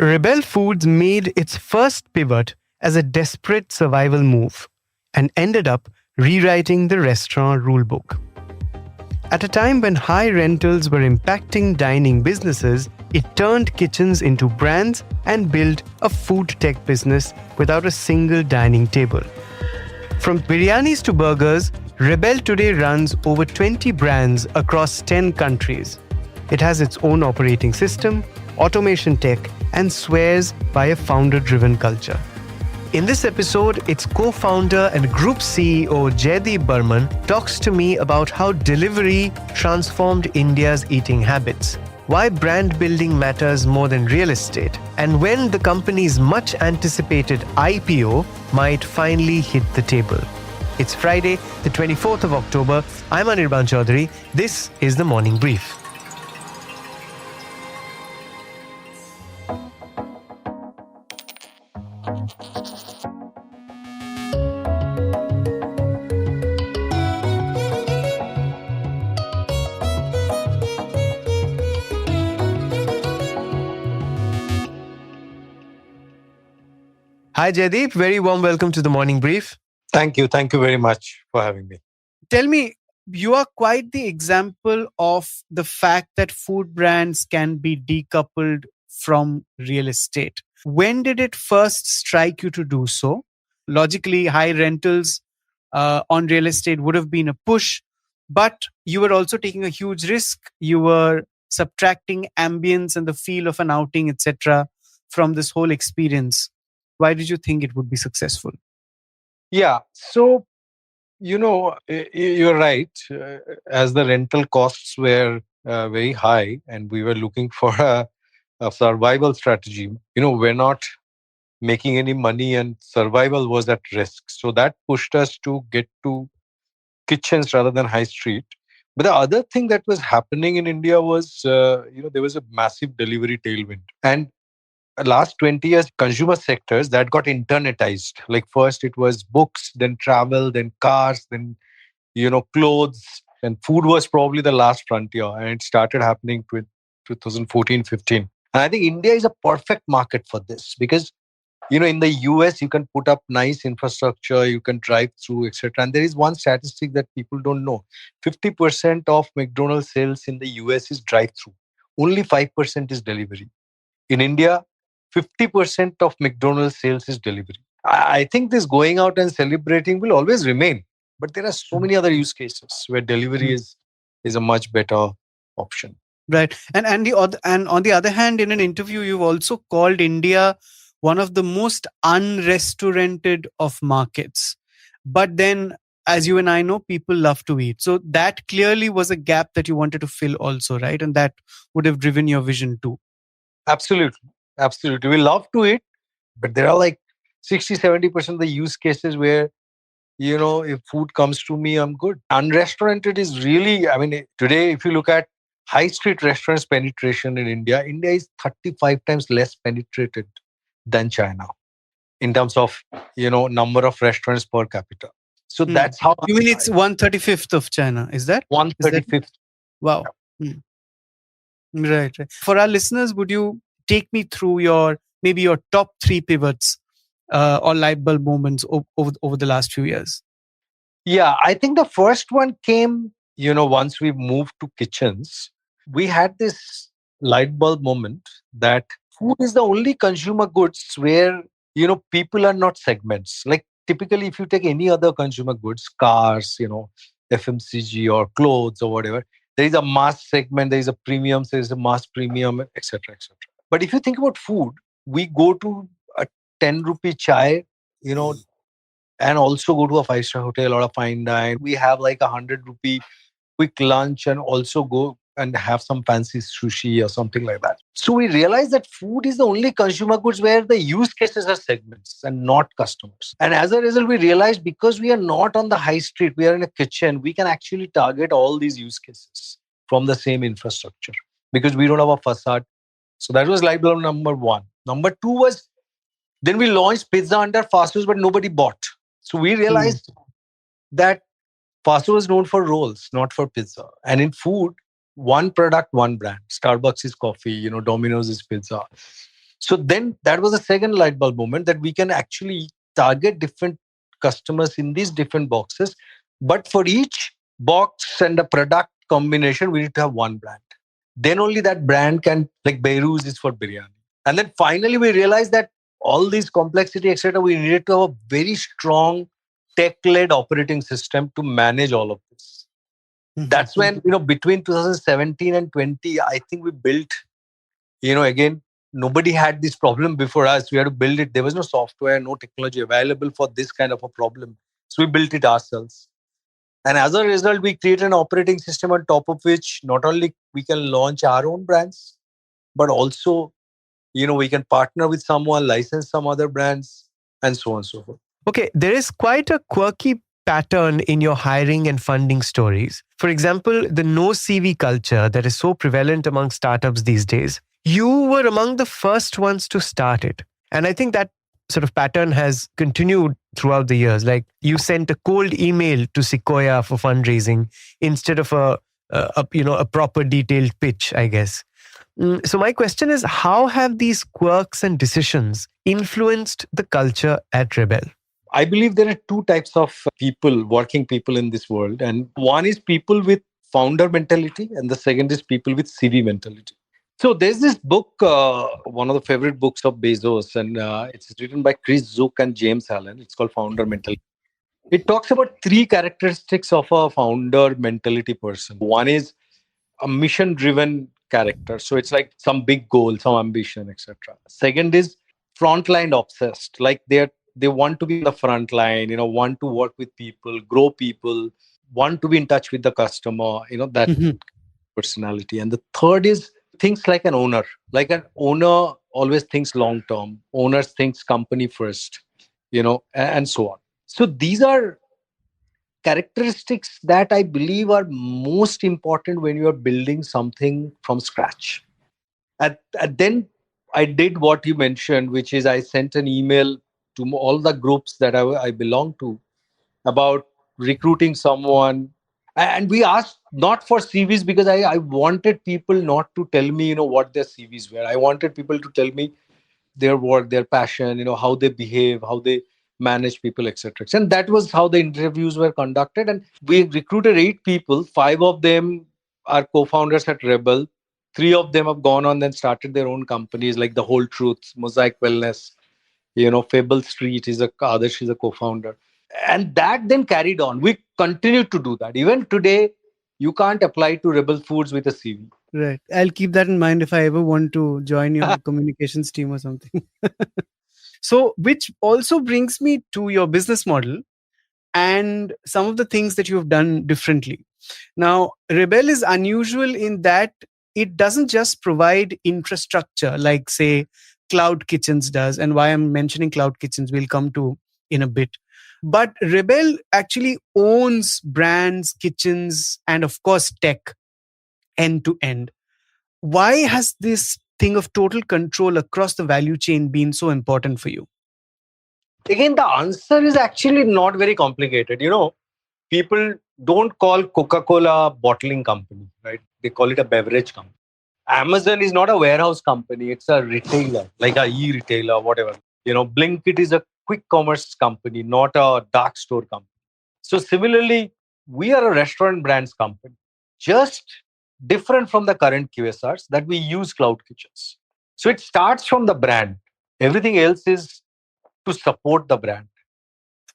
Rebel Foods made its first pivot as a desperate survival move and ended up rewriting the restaurant rulebook. At a time when high rentals were impacting dining businesses, it turned kitchens into brands and built a food tech business without a single dining table. From biryanis to burgers, Rebel today runs over 20 brands across 10 countries. It has its own operating system, automation tech, and swears by a founder-driven culture. In this episode, its co-founder and Group CEO Jaydeep Barman talks to me about how delivery transformed India's eating habits, why brand building matters more than real estate, and when the company's much-anticipated IPO might finally hit the table. It's Friday, the 24th of October. I'm Anirban Chowdhury. This is the Morning Brief. Hi Jaydeep, very warm welcome to the Morning Brief. Thank you. Thank you very much for having me. Tell me, you are quite the example of the fact that food brands can be decoupled from real estate. When did it first strike you to do so? Logically, high rentals on real estate would have been a push, but you were also taking a huge risk. You were subtracting ambience and the feel of an outing, etc., from this whole experience. Why did you think it would be successful? Yeah. So, you're right. As the rental costs were very high and we were looking for a survival strategy, we're not making any money and survival was at risk. So that pushed us to get to kitchens rather than high street. But the other thing that was happening in India was, there was a massive delivery tailwind. And last 20 years, consumer sectors that got internetized. Like first it was books, then travel, then cars, then, clothes, and food was probably the last frontier. And it started happening with 2014-15. And I think India is a perfect market for this because, in the US, you can put up nice infrastructure, you can drive through, etc. And there is one statistic that people don't know. 50% of McDonald's sales in the US is drive-through. Only 5% is delivery. In India, 50% of McDonald's sales is delivery. I think this going out and celebrating will always remain. But there are so many other use cases where delivery is a much better option. Right. And on the other hand, in an interview, you've also called India one of the most unrestauranted of markets. But then, as you and I know, people love to eat. So that clearly was a gap that you wanted to fill also, right? And that would have driven your vision too. Absolutely. Absolutely. We love to eat, but there are like 60-70% of the use cases where, if food comes to me, I'm good. Unrestauranted is really, today, if you look at high street restaurants penetration in India is 35 times less penetrated than China in terms of, number of restaurants per capita. So that's how. You mean it's 135th of China? Is that? 135th. Wow. Yeah. Right. For our listeners, would you take me through your top 3 pivots or light bulb moments over the last few years? Yeah, I think the first one came, once we moved to kitchens, we had this light bulb moment that food is the only consumer goods where, people are not segments. Like typically, if you take any other consumer goods, cars, FMCG or clothes or whatever, there is a mass segment, there is a premium, there is a mass premium, etc., etc. But if you think about food, we go to a 10 rupee chai, and also go to a 5-star hotel or a fine dine. We have like 100 rupee quick lunch and also go and have some fancy sushi or something like that. So we realize that food is the only consumer goods where the use cases are segments and not customers. And as a result, we realized because we are not on the high street, we are in a kitchen, we can actually target all these use cases from the same infrastructure because we don't have a facade. So that was light bulb number 1. Number 2 was, then we launched pizza under Faasos, but nobody bought. So we realized that Faaso is known for rolls, not for pizza. And in food, one product, one brand. Starbucks is coffee, Domino's is pizza. So then that was the second light bulb moment, that we can actually target different customers in these different boxes. But for each box and a product combination, we need to have one brand. Then only that brand can, like Behrouz is for biryani. And then finally we realized that all these complexity, etc., we needed to have a very strong tech-led operating system to manage all of this. That's when, between 2017 and 20, I think we built, again, nobody had this problem before us. We had to build it. There was no software, no technology available for this kind of a problem. So we built it ourselves. And as a result, we created an operating system on top of which not only we can launch our own brands, but also, we can partner with someone, license some other brands, and so on and so forth. Okay, there is quite a quirky pattern in your hiring and funding stories. For example, the no CV culture that is so prevalent among startups these days. You were among the first ones to start it. And I think that sort of pattern has continued throughout the years. Like you sent a cold email to Sequoia for fundraising instead of a proper detailed pitch, I guess. So my question is, how have these quirks and decisions influenced the culture at Rebel? I believe there are two types of people, working people in this world. And one is people with founder mentality, and the second is people with CV mentality. So there's this book, one of the favorite books of Bezos, and it's written by Chris Zook and James Allen. It's called Founder Mentality. It talks about three characteristics of a founder mentality person. One is a mission driven character. So it's like some big goal, some ambition, etc. Second is frontline obsessed. Like they want to be on the front line, want to work with people, grow people, want to be in touch with the customer, that personality. And the third is thinks like an owner. Like an owner always thinks long term. Owners thinks company first, and so on. So these are characteristics that I believe are most important when you are building something from scratch. And then I did what you mentioned, which is I sent an email to all the groups that I belong to about recruiting someone. And we asked not for CVs because I wanted people not to tell me, what their CVs were. I wanted people to tell me their work, their passion, how they behave, how they manage people, etc. And that was how the interviews were conducted. And we recruited 8 people. 5 of them are co-founders at Rebel. 3 of them have gone on and started their own companies like The Whole Truth, Mosaic Wellness, Fable Street is Adarsh is a co-founder. And that then carried on. We continue to do that. Even today, you can't apply to Rebel Foods with a CV. Right. I'll keep that in mind if I ever want to join your communications team or something. So, which also brings me to your business model and some of the things that you have done differently. Now, Rebel is unusual in that it doesn't just provide infrastructure like, say, Cloud Kitchens does. And why I'm mentioning Cloud Kitchens, we'll come to in a bit. But Rebel actually owns brands, kitchens, and of course, tech end to end. Why has this thing of total control across the value chain been so important for you? Again, the answer is actually not very complicated. People don't call Coca-Cola a bottling company, right? They call it a beverage company. Amazon is not a warehouse company. It's a retailer, like a e-retailer, whatever. Blinkit is a quick commerce company, not a dark store company. So similarly, we are a restaurant brands company, just different from the current QSRs that we use cloud kitchens. So it starts from the brand. Everything else is to support the brand.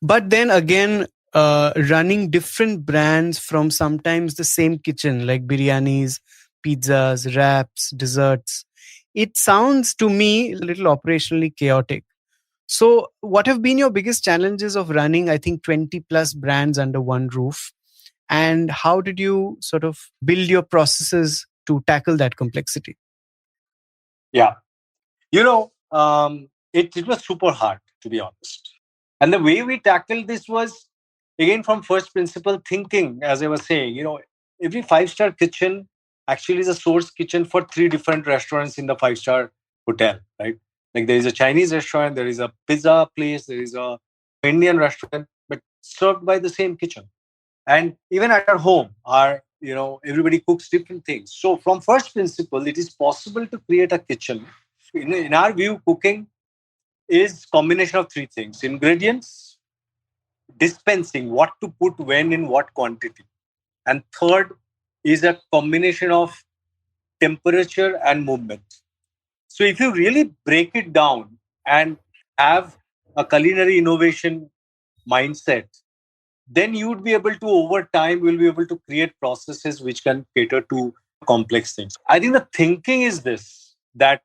But then again, running different brands from sometimes the same kitchen, like biryanis, pizzas, wraps, desserts, it sounds to me a little operationally chaotic. So, what have been your biggest challenges of running, I think, 20 plus brands under one roof? And how did you sort of build your processes to tackle that complexity? Yeah. It was super hard, to be honest. And the way we tackled this was, again, from first principle thinking, as I was saying, every five-star kitchen actually is a source kitchen for 3 different restaurants in the five-star hotel, right? Like there is a Chinese restaurant, there is a pizza place, there is a Indian restaurant, but served by the same kitchen. And even at our home, everybody cooks different things. So from first principle, it is possible to create a kitchen. In our view, cooking is combination of three things: ingredients, dispensing, what to put when in what quantity, and third is a combination of temperature and movement. So if you really break it down and have a culinary innovation mindset, then you would be able to, over time, will be able to create processes which can cater to complex things. I think the thinking is this, that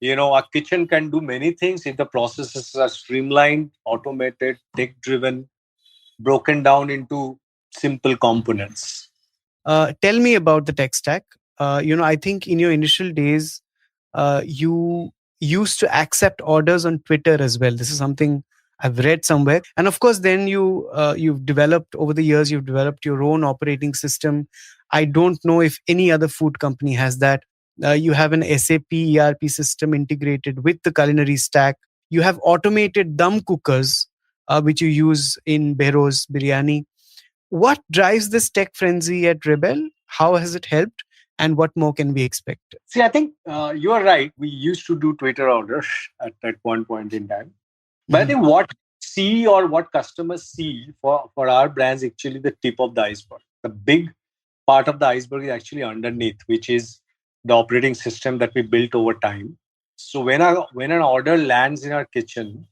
a kitchen can do many things if the processes are streamlined, automated, tech driven, broken down into simple components. Tell me about the tech stack. I think in your initial days, you used to accept orders on Twitter as well. This is something I've read somewhere. And of course, then you've developed over the years. You've developed your own operating system. I don't know if any other food company has that. You have an SAP ERP system integrated with the culinary stack. You have automated dum cookers, which you use in Behrouz Biryani. What drives this tech frenzy at Rebel? How has it helped? And what more can we expect? See, I think you are right. We used to do Twitter orders at one point in time. But I think what see or what customers see for our brands actually the tip of the iceberg. The big part of the iceberg is actually underneath, which is the operating system that we built over time. So when an order lands in our kitchen,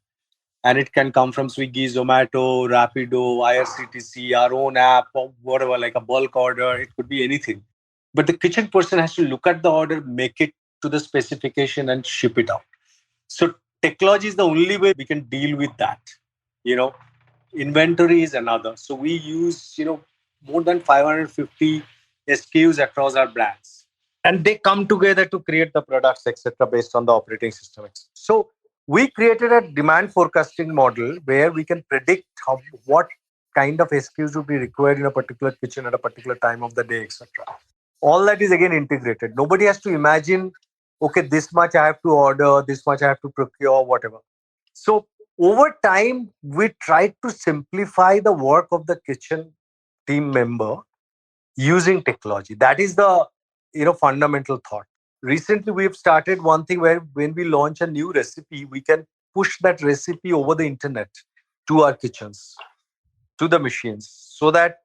and it can come from Swiggy, Zomato, Rapido, IRCTC, our own app, or whatever, like a bulk order, it could be anything. But the kitchen person has to look at the order, make it to the specification, and ship it out. So technology is the only way we can deal with that. You know, inventory is another. So we use, more than 550 SKUs across our brands. And they come together to create the products, etc., based on the operating system. So we created a demand forecasting model where we can predict what kind of SKUs would be required in a particular kitchen at a particular time of the day, etc. All that is again integrated. Nobody has to imagine, okay, this much I have to order, this much I have to procure, whatever. So over time, we tried to simplify the work of the kitchen team member using technology. That is the fundamental thought. Recently, we've started one thing where when we launch a new recipe, we can push that recipe over the internet to our kitchens, to the machines, so that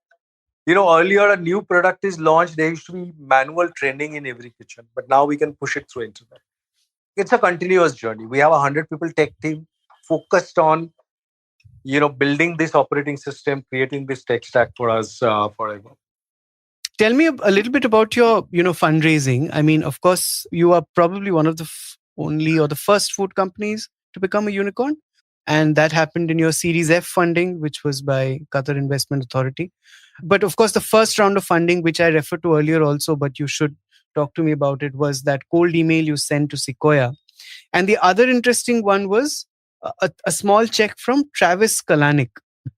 earlier a new product is launched, there used to be manual training in every kitchen, but now we can push it through internet. It's a continuous journey. We have 100 people tech team focused on building this operating system, creating this tech stack for us forever. Tell me a little bit about your fundraising. I mean, of course, you are probably one of the only or the first food companies to become a unicorn, and that happened in your Series F funding, which was by Qatar Investment Authority. But of course, the first round of funding, which I referred to earlier also, but you should talk to me about it, was that cold email you sent to Sequoia. And the other interesting one was a small check from Travis Kalanick.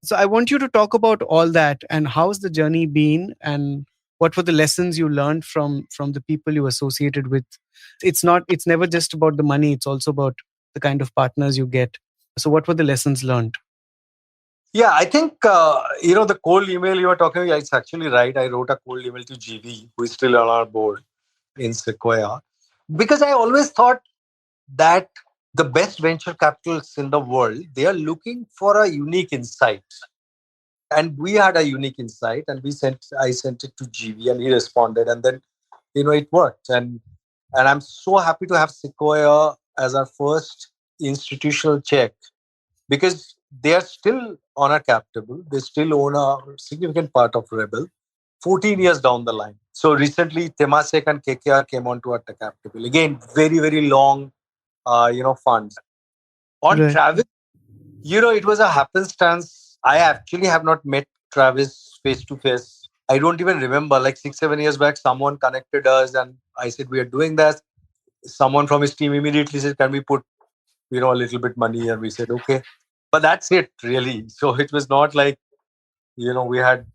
So I want you to talk about all that and how's the journey been and what were the lessons you learned from the people you associated with. It's never just about the money, it's also about the kind of partners you get. So what were the lessons learned? Yeah, I think, the cold email you were talking about, it's actually right. I wrote a cold email to GV, who is still on our board in Sequoia, because I always thought that the best venture capitalists in the world, they are looking for a unique insight. And we had a unique insight, and I sent it to GV, and he responded, and then, it worked. And I'm so happy to have Sequoia as our first institutional check, because they are still on our cap table. They still own a significant part of Rebel 14 years down the line. So recently, Temasek and KKR came onto our cap table. Again, very, very long, funds. On Right. Travis, it was a happenstance. I actually have not met Travis face to face. I don't even remember, like 6-7 years back, someone connected us and I said, we are doing this. Someone from his team immediately said, can we put, a little bit money? And we said, okay. But that's it, really. So it was not like, we had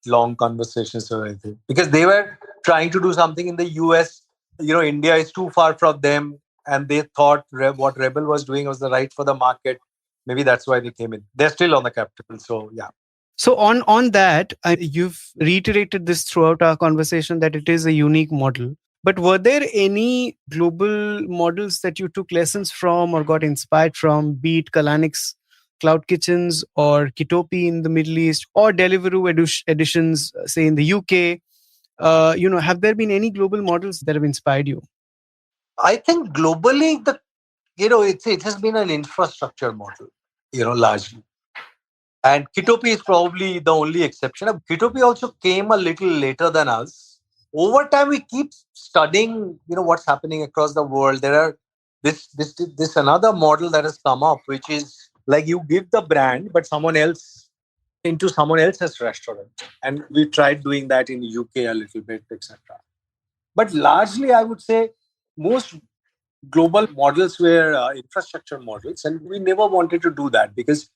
long conversations or anything, because they were trying to do something in the US. India is too far from them, and they thought what Rebel was doing was the right for the market. Maybe that's why they came in. They're still on the capital. So, yeah. So on that, you've reiterated this throughout our conversation that it is a unique model. But were there any global models that you took lessons from or got inspired from, be it Kalanix Cloud Kitchens or Kitopi in the Middle East or Deliveroo editions, say in the UK? Have there been any global models that have inspired you? I think globally, it has been an infrastructure model, largely. And Kitopi is probably the only exception. Kitopi also came a little later than us. Over time, we keep studying, what's happening across the world. There are this another model that has come up, which is like you give the brand, but someone else into someone else's restaurant. And we tried doing that in UK a little bit, etc. But largely, I would say most global models were infrastructure models, and we never wanted to do that because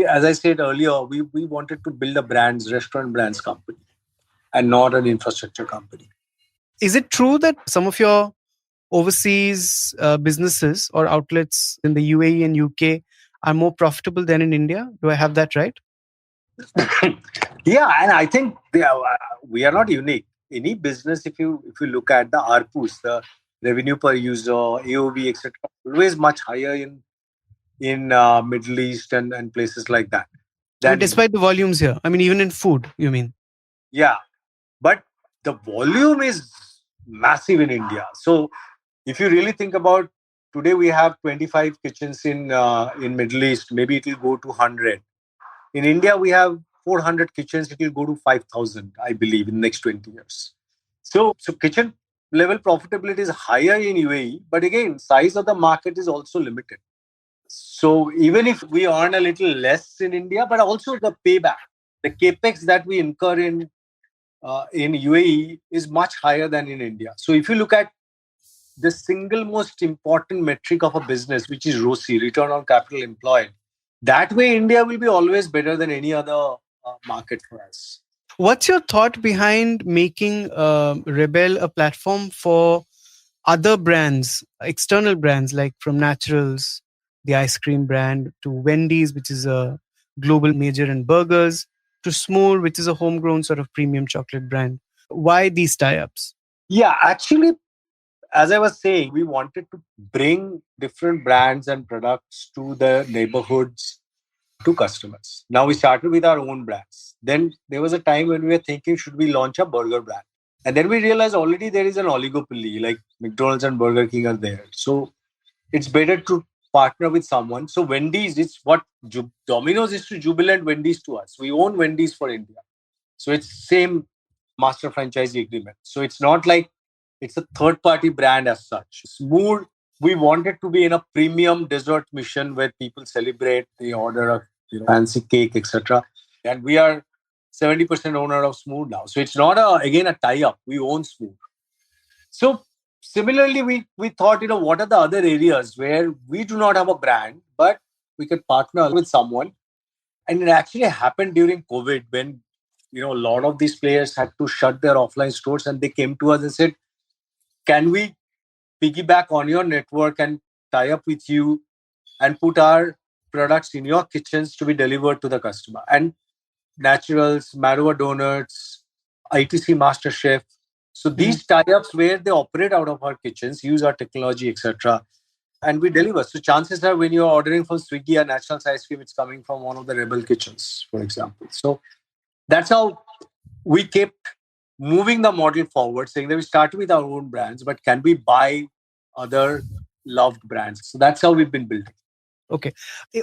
as I said earlier, we wanted to build a restaurant brands company and not an infrastructure company. Is it true that some of your overseas businesses or outlets in the UAE and UK are more profitable than in India? Do I have that right? Yeah, and I think we are not unique. Any business, if you look at the ARPUs, the revenue per user, AOV, etc., always much higher in Middle East and places like that. Despite the volumes here, even in food, you mean? Yeah, but the volume is massive in India. So if you really think about today, we have 25 kitchens in Middle East. Maybe it will go to 100. In India, we have 400 kitchens. It will go to 5,000, I believe, in the next 20 years. So kitchen level profitability is higher in UAE, but again, size of the market is also limited. So even if we earn a little less in India, but also the payback, the capex that we incur in UAE is much higher than in India. So if you look at the single most important metric of a business, which is ROCE, return on capital employed, that way India will be always better than any other market for us. What's your thought behind making Rebel a platform for other brands, external brands like from Naturals, the ice cream brand, to Wendy's, which is a global major in burgers, to Smoor, which is a homegrown sort of premium chocolate brand? Why these tie-ups? Yeah, actually, as I was saying, we wanted to bring different brands and products to the neighborhoods, to customers. Now we started with our own brands. Then there was a time when we were thinking, should we launch a burger brand? And then we realized already there is an oligopoly, like McDonald's and Burger King are there. So it's better to partner with someone. So Wendy's, it's what Domino's is to Jubilant, Wendy's to us. We own Wendy's for India. So it's same master franchisee agreement. So it's not like it's a third party brand as such. It's more, we wanted to be in a premium dessert mission where people celebrate, they order a fancy cake, etc. And we are 70% owner of Smoor now. So it's not again a tie-up. We own Smoor. So similarly, we thought, what are the other areas where we do not have a brand, but we could partner with someone. And it actually happened during COVID when, a lot of these players had to shut their offline stores, and they came to us and said, can we piggyback on your network and tie up with you and put our products in your kitchens to be delivered to the customer? And Naturals, Marua Donuts, ITC MasterChef. So these tie-ups where they operate out of our kitchens, use our technology, etc., and we deliver. So chances are when you're ordering from Swiggy or Naturals ice cream, it's coming from one of the Rebel kitchens, for example. So that's how we kept moving the model forward, saying that we started with our own brands, but can we buy other loved brands? So that's how we've been building. Okay.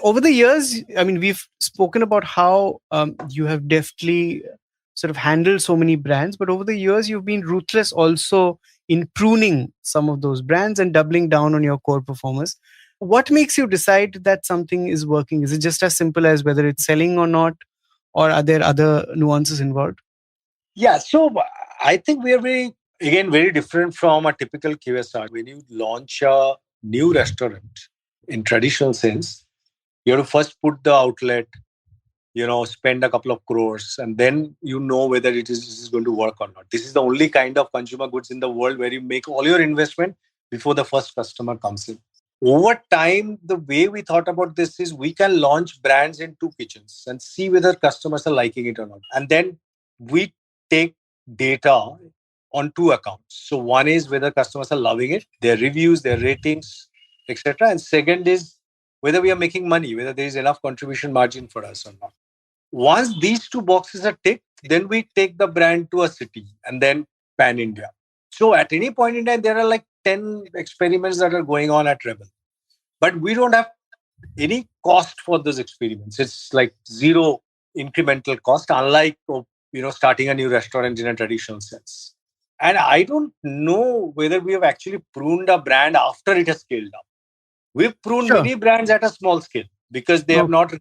Over the years, we've spoken about how you have deftly sort of handled so many brands, but over the years, you've been ruthless also in pruning some of those brands and doubling down on your core performers. What makes you decide that something is working? Is it just as simple as whether it's selling or not, or are there other nuances involved? Yeah, so I think we are very different from a typical QSR. When you launch a new restaurant in traditional sense, you have to first put the outlet, spend a couple of crores, and then whether it is going to work or not. This is the only kind of consumer goods in the world where you make all your investment before the first customer comes in. over time, the way we thought about this is we can launch brands in 2 kitchens and see whether customers are liking it or not. And then we take data on 2 accounts. So one is whether customers are loving it, their reviews, their ratings, etc. And second is whether we are making money, whether there is enough contribution margin for us or not. Once these 2 boxes are ticked, then we take the brand to a city and then pan India. So at any point in time, there are like 10 experiments that are going on at Rebel. But we don't have any cost for those experiments. It's like zero incremental cost, unlike starting a new restaurant in a traditional sense. And I don't know whether we have actually pruned a brand after it has scaled up. We've pruned Sure. many brands at a small scale because they have not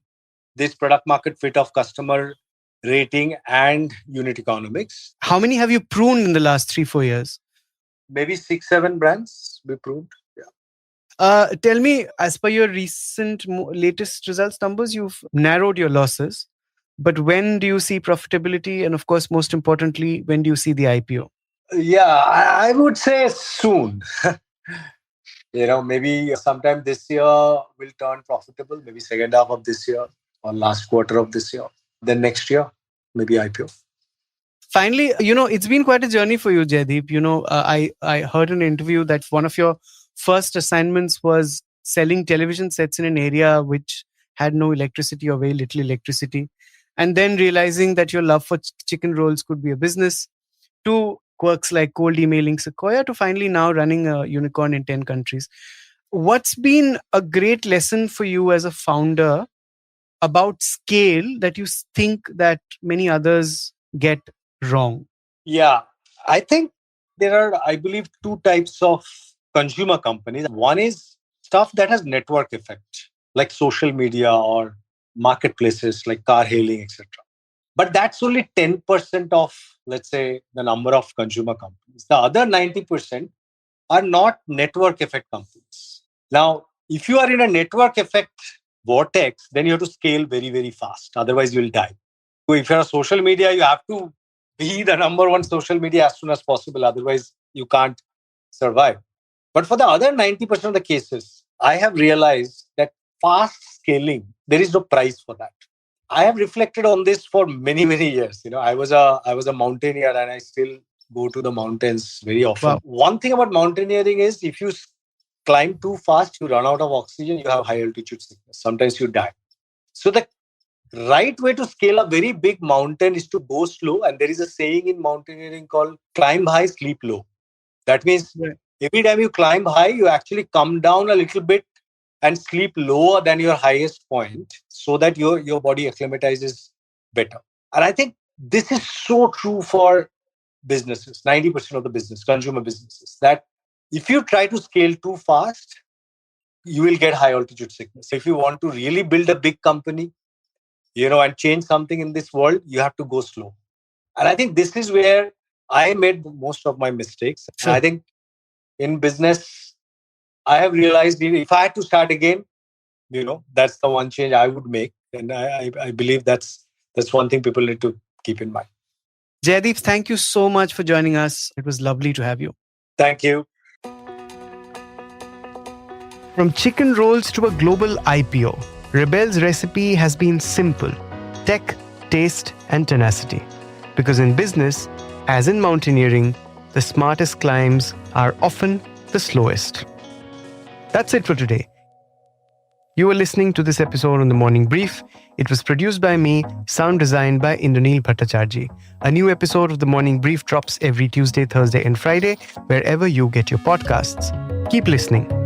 this product market fit of customer rating and unit economics. How many have you pruned in the last 3-4 years? Maybe 6-7 brands we pruned. Tell me, as per your latest results numbers, you've narrowed your losses. But when do you see profitability? And of course, most importantly, when do you see the IPO? Yeah, I would say soon. Maybe sometime this year we'll turn profitable, maybe second half of this year or last quarter of this year. Then next year, maybe IPO. Finally, it's been quite a journey for you, Jaydeep. I heard an interview that one of your first assignments was selling television sets in an area which had no electricity or very little electricity. And then realizing that your love for chicken rolls could be a business, to quirks like cold emailing Sequoia, to finally now running a unicorn in 10 countries. What's been a great lesson for you as a founder about scale that you think that many others get wrong? Yeah, I think there are, I believe, 2 types of consumer companies. One is stuff that has network effect, like social media or marketplaces like car hailing, etc. But that's only 10% of, let's say, the number of consumer companies. The other 90% are not network effect companies. Now, if you are in a network effect vortex, then you have to scale very, very fast. Otherwise, you'll die. So if you're on social media, you have to be the number one social media as soon as possible. Otherwise, you can't survive. But for the other 90% of the cases, I have realized that fast scaling, there is no price for that. I have reflected on this for many, many years. I was a mountaineer and I still go to the mountains very often. Wow. One thing about mountaineering is if you climb too fast, you run out of oxygen, you have high altitude sickness. Sometimes you die. So the right way to scale a very big mountain is to go slow. And there is a saying in mountaineering called climb high, sleep low. That means every time you climb high, you actually come down a little bit and sleep lower than your highest point so that your body acclimatizes better. And I think this is so true for businesses, 90% of the business, consumer businesses, that if you try to scale too fast, you will get high altitude sickness. If you want to really build a big company, and change something in this world, you have to go slow. And I think this is where I made most of my mistakes. Sure. I think in business, I have realized if I had to start again, that's the one change I would make. And I believe that's one thing people need to keep in mind. Jaydeep, thank you so much for joining us. It was lovely to have you. Thank you. From chicken rolls to a global IPO, Rebel's recipe has been simple: tech, taste, and tenacity. Because in business, as in mountaineering, the smartest climbs are often the slowest. That's it for today. You were listening to this episode on The Morning Brief. It was produced by me, sound designed by Indranil Bhattacharjee. A new episode of The Morning Brief drops every Tuesday, Thursday, and Friday, wherever you get your podcasts. Keep listening.